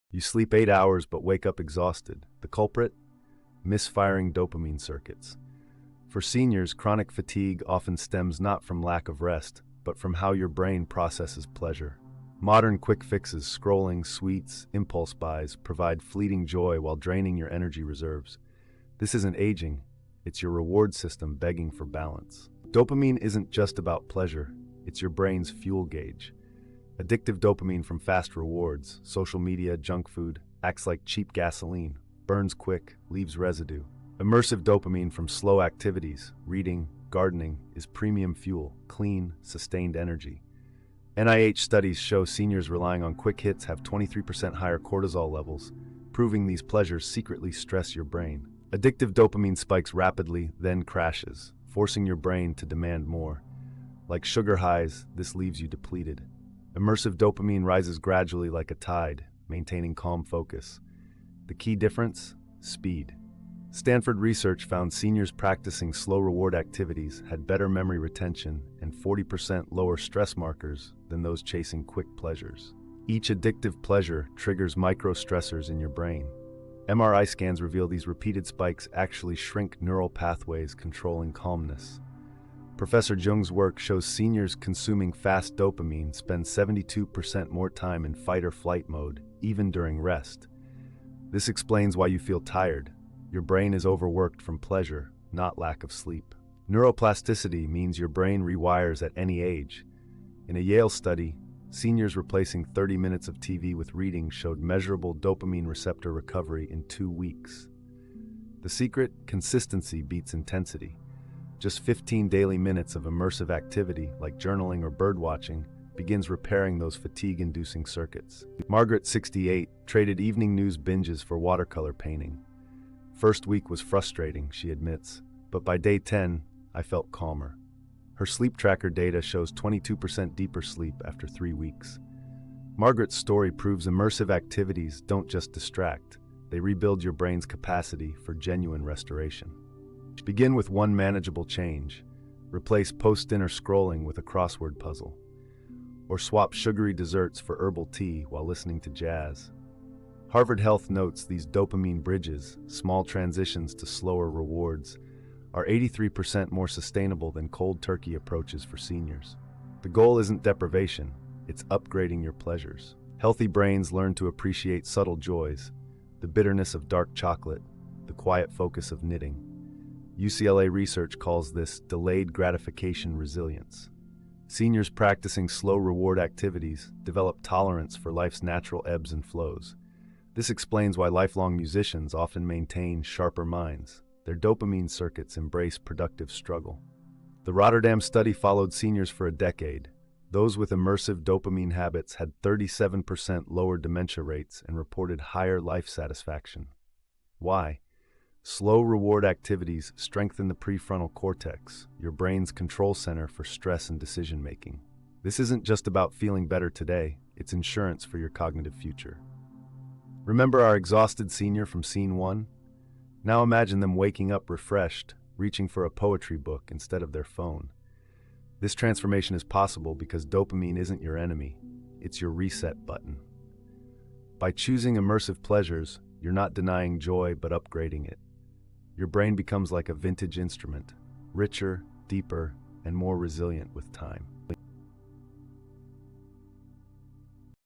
You sleep 8 hours but wake up exhausted. The culprit? Misfiring dopamine circuits. For seniors, chronic fatigue often stems not from lack of rest, but from how your brain processes pleasure. Modern quick fixes, scrolling, sweets, impulse buys, provide fleeting joy while draining your energy reserves. This isn't aging, it's your reward system begging for balance. Dopamine isn't just about pleasure, it's your brain's fuel gauge. Addictive dopamine from fast rewards, social media, junk food, acts like cheap gasoline, burns quick, leaves residue. Immersive dopamine from slow activities, reading, gardening, is premium fuel, clean, sustained energy. NIH studies show seniors relying on quick hits have 23% higher cortisol levels, proving these pleasures secretly stress your brain. Addictive dopamine spikes rapidly, then crashes, forcing your brain to demand more. Like sugar highs, this leaves you depleted. Immersive dopamine rises gradually like a tide, maintaining calm focus. The key difference? Speed. Stanford research found seniors practicing slow reward activities had better memory retention and 40% lower stress markers than those chasing quick pleasures. Each addictive pleasure triggers micro-stressors in your brain. MRI scans reveal these repeated spikes actually shrink neural pathways controlling calmness. Professor Jung's work shows seniors consuming fast dopamine spend 72% more time in fight or flight mode, even during rest. This explains why you feel tired. Your brain is overworked from pleasure, not lack of sleep. Neuroplasticity means your brain rewires at any age. In a Yale study, seniors replacing 30 minutes of TV with reading showed measurable dopamine receptor recovery in 2 weeks. The secret? Consistency beats intensity. Just 15 daily minutes of immersive activity, like journaling or birdwatching, begins repairing those fatigue-inducing circuits. Margaret, 68, traded evening news binges for watercolor painting. First week was frustrating, she admits, but by day 10, I felt calmer. Her sleep tracker data shows 22% deeper sleep after 3 weeks. Margaret's story proves immersive activities don't just distract, they rebuild your brain's capacity for genuine restoration. Begin with one manageable change. Replace post-dinner scrolling with a crossword puzzle. Or swap sugary desserts for herbal tea while listening to jazz. Harvard Health notes these dopamine bridges, small transitions to slower rewards, are 83% more sustainable than cold turkey approaches for seniors. The goal isn't deprivation, it's upgrading your pleasures. Healthy brains learn to appreciate subtle joys, the bitterness of dark chocolate, the quiet focus of knitting. UCLA research calls this delayed gratification resilience. Seniors practicing slow reward activities develop tolerance for life's natural ebbs and flows. This explains why lifelong musicians often maintain sharper minds. Their dopamine circuits embrace productive struggle. The Rotterdam study followed seniors for a decade. Those with immersive dopamine habits had 37% lower dementia rates and reported higher life satisfaction. Why? Slow reward activities strengthen the prefrontal cortex, your brain's control center for stress and decision-making. This isn't just about feeling better today, it's insurance for your cognitive future. Remember our exhausted senior from scene 1? Now imagine them waking up refreshed, reaching for a poetry book instead of their phone. This transformation is possible because dopamine isn't your enemy, it's your reset button. By choosing immersive pleasures, you're not denying joy but upgrading it. Your brain becomes like a vintage instrument, richer, deeper, and more resilient with time.